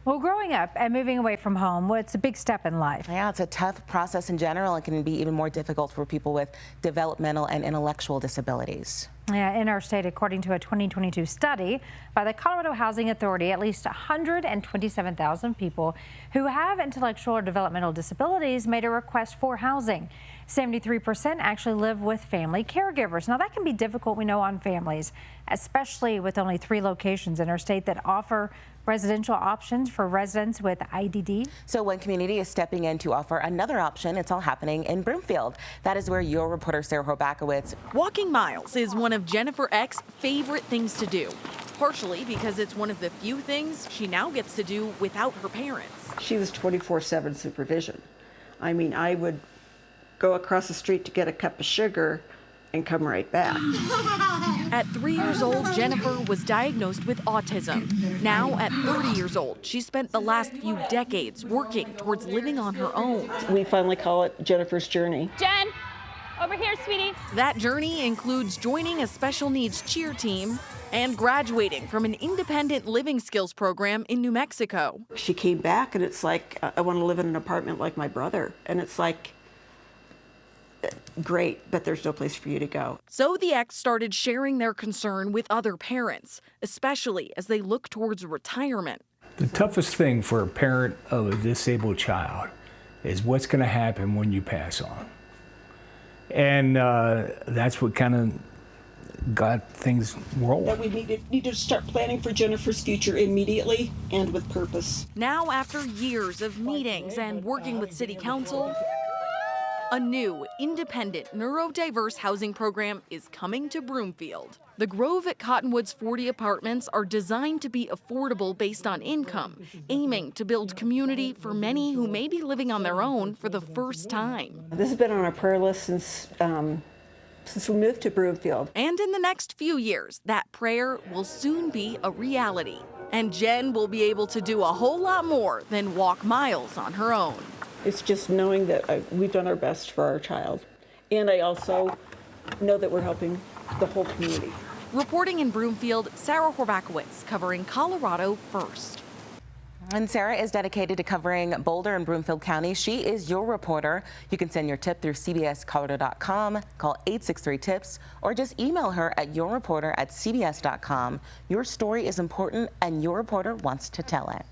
Well, growing up and moving away from home, well, it's a big step in life. Yeah, it's a tough process in general and can be even more difficult for people with developmental and intellectual disabilities. Yeah, in our state, according to a 2022 study by the Colorado Housing Authority, at least 127,000 people who have intellectual or developmental disabilities made a request for housing. 73% actually live with family caregivers. Now, that can be difficult, we know, on families, especially with only 3 locations in our state that offer residential options for residents with IDD. So one community is stepping in to offer another option. It's all happening in Broomfield. That is where your reporter Sarah Horbakowitz. Walking miles is one of Jennifer Eck's favorite things to do, partially because it's one of the few things she now gets to do without her parents. She was 24/7 supervision. I mean, I would go across the street to get a cup of sugar and come right back. At 3 years old, Jennifer was diagnosed with autism. Now, at 30 years old, she spent the last few decades working towards living on her own. We finally call it Jennifer's Journey. Jen, over here, sweetie. That journey includes joining a special needs cheer team and graduating from an independent living skills program in New Mexico. She came back and it's like, I want to live in an apartment like my brother. And it's like, great, but there's no place for you to go. So the Ecks started sharing their concern with other parents, especially as they look towards retirement. The toughest thing for a parent of a disabled child is what's going to happen when you pass on. And that's what kind of got things rolling. That we need to start planning for Jennifer's future immediately and with purpose. Now, after years of meetings and working with City Council, a new, independent, neuro-diverse housing program is coming to Broomfield. The Grove at Cottonwood's 40 apartments are designed to be affordable based on income, aiming to build community for many who may be living on their own for the first time. This has been on our prayer list since we moved to Broomfield. And in the next few years, that prayer will soon be a reality. And Jen will be able to do a whole lot more than walk miles on her own. It's just knowing that we've done our best for our child. And I also know that we're helping the whole community. Reporting in Broomfield, Sarah Horbakowitz, covering Colorado First. And Sarah is dedicated to covering Boulder and Broomfield County. She is your reporter. You can send your tip through cbscolorado.com, call 863-TIPS, or just email her at yourreporter@cbs.com. Your story is important and your reporter wants to tell it.